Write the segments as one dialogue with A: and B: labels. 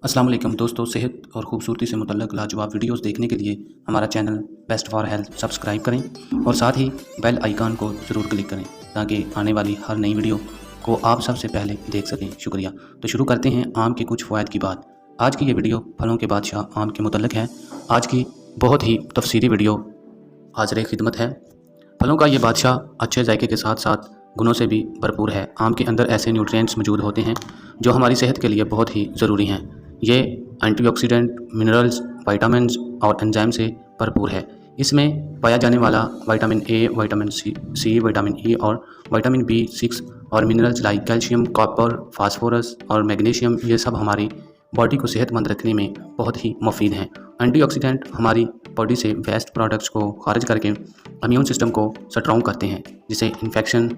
A: अस्सलाम वालेकुम दोस्तों, सेहत और ख़ूबसूरती से मुतल्लक़ लाजवाब वीडियोस देखने के लिए हमारा channel best for health subscribe करें और साथ ही बेल आइकन को ज़रूर क्लिक करें ताकि आने वाली हर नई वीडियो को आप सबसे पहले देख सकें। शुक्रिया। तो शुरू करते हैं आम के कुछ फ़वाइद की बात। आज की ये वीडियो फलों के बादशाह आम के मुतल्लक़ है। आज की बहुत ही तफसीली वीडियो हाज़िर खिदमत है। फलों का ये बादशाह अच्छे जायके के साथ साथ गुणों से भी भरपूर है। आम के अंदर ऐसे न्यूट्रिएंट्स मौजूद होते हैं जो हमारी सेहत के लिए बहुत ही ज़रूरी हैं। ये एंटीऑक्सीडेंट, मिनरल्स, विटामिन्स और एंजाइम से भरपूर है। इसमें पाया जाने वाला vitamin A, vitamin C, vitamin E और विटामिन B6 और minerals like calcium, copper, phosphorus और मैग्नीशियम, ये सब हमारी बॉडी को सेहतमंद रखने में बहुत ही मुफीद हैं। एंटीऑक्सीडेंट हमारी बॉडी से वेस्ट प्रोडक्ट्स को खारिज करके इम्यून सिस्टम को स्ट्रॉन्ग करते हैं, जिसे infection,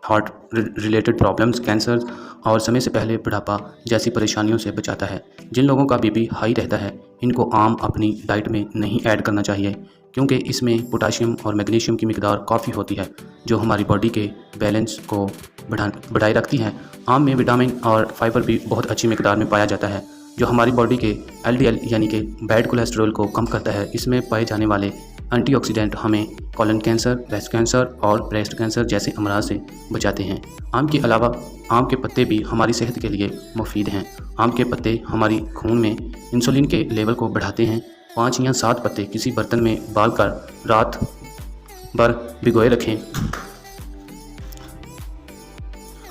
A: heart related problems, cancer और समय से पहले बुढ़ापा जैसी परेशानियों से बचाता है। जिन लोगों का बीपी हाई रहता है, इनको आम अपनी डाइट में नहीं ऐड करना चाहिए क्योंकि इसमें पोटाशियम और मैग्नीशियम की मिकदार काफ़ी होती है जो हमारी बॉडी के बैलेंस को बढ़ाए रखती है। आम में विटामिन और फाइबर भी बहुत अच्छी मिकदार में पाया जाता है जो हमारी बॉडी के LDL यानी कि बैड कोलेस्ट्रॉल को कम करता है। इसमें पाए जाने वाले एंटीऑक्सीडेंट हमें कोलन कैंसर, ब्रेस्ट कैंसर और ब्रेस्ट कैंसर जैसे अमराज से बचाते हैं। आम के अलावा आम के पत्ते भी हमारी सेहत के लिए मुफीद हैं। आम के पत्ते हमारी खून में इंसुलिन के लेवल को बढ़ाते हैं। 5 या 7 पत्ते किसी बर्तन में उबाल कर रात भर भिगोए रखें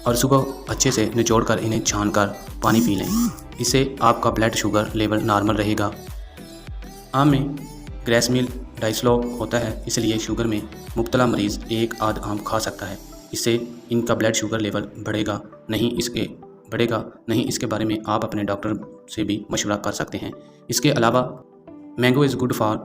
A: और सुबह अच्छे से निचोड़ कर इन्हें छान कर पानी पी लें। इससे आपका ब्लड शुगर लेवल नॉर्मल रहेगा। आम में ग्रेस मिल डाइस्लो होता है, इसलिए शुगर में मुब्तला मरीज़ एक आध आम खा सकता है। इससे इनका ब्लड शुगर लेवल बढ़ेगा नहीं। इसके बारे में आप अपने डॉक्टर से भी मशवरा कर सकते हैं। इसके अलावा mango is good for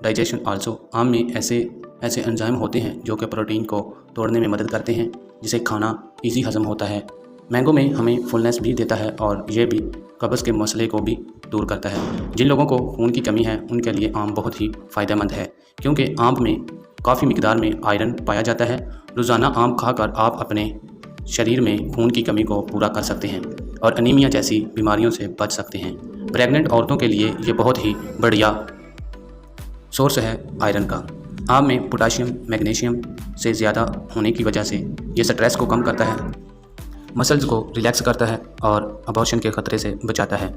A: digestion also. आम में ऐसे एंजाइम होते हैं जो कि प्रोटीन को तोड़ने में मदद करते हैं, जिसे खाना ईजी हज़म होता है। मैंगो में हमें फुलनेस भी देता है और ये भी कब्ज़ के मसले को भी दूर करता है। जिन लोगों को खून की कमी है उनके लिए आम बहुत ही फ़ायदेमंद है क्योंकि आम में काफ़ी मिकदार में आयरन पाया जाता है। रोज़ाना आम खाकर आप अपने शरीर में खून की कमी को पूरा कर सकते हैं और अनीमिया जैसी बीमारियों से बच सकते हैं। प्रेग्नेंट औरतों के लिए ये बहुत ही बढ़िया सोर्स है आयरन का। आम में पोटाशियम, मैग्नीशियम से ज़्यादा होने की वजह से ये स्ट्रेस को कम करता है, मसल्स को रिलैक्स करता है और अबॉर्शन के ख़तरे से बचाता है।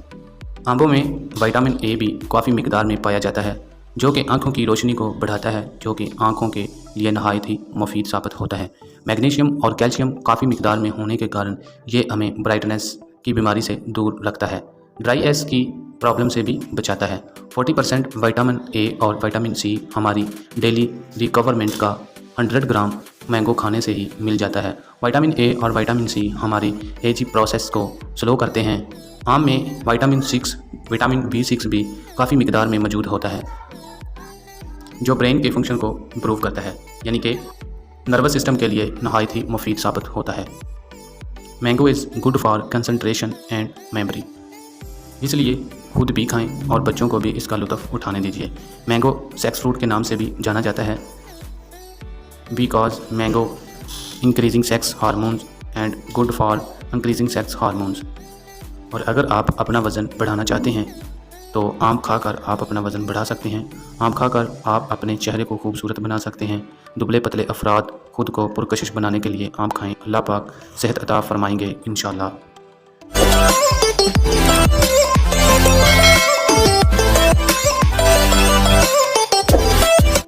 A: आंबों में विटामिन ए भी काफ़ी मिकदार में पाया जाता है जो कि आँखों की रोशनी को बढ़ाता है, जो कि आँखों के लिए नहायत ही मुफीद साबित होता है। मैग्नीशियम और कैल्शियम काफ़ी मिकदार में होने के कारण ये हमें ब्राइटनेस की बीमारी से दूर रखता है, ड्राई आइज की प्रॉब्लम से भी बचाता है। 40% विटामिन ए और विटामिन सी हमारी डेली रिकवरमेंट का 100 ग्राम मैंगो खाने से ही मिल जाता है। विटामिन ए और विटामिन सी हमारी एजिंग प्रोसेस को स्लो करते हैं। आम में विटामिन B6 भी काफ़ी मिकदार में मौजूद होता है जो ब्रेन के फंक्शन को इम्प्रूव करता है, यानी कि नर्वस सिस्टम के लिए नहायत ही मुफीद साबित होता है। Mango is good for concentration and memory, इसलिए खुद भी खाएं और बच्चों को भी इसका लुत्फ़ उठाने दीजिए। मैंगो सेक्स फ्रूट के नाम से भी जाना जाता है because mango increasing sex hormones and good for increasing sex hormones. और अगर आप अपना वज़न बढ़ाना चाहते हैं तो आम खाकर आप अपना वज़न बढ़ा सकते हैं। आम खाकर आप अपने चेहरे को खूबसूरत बना सकते हैं। दुबले पतले अफराद खुद को पुरकशिश बनाने के लिए आम खाएं। अल्लाह पाक सेहत अता फरमाएंगे इंशाअल्लाह।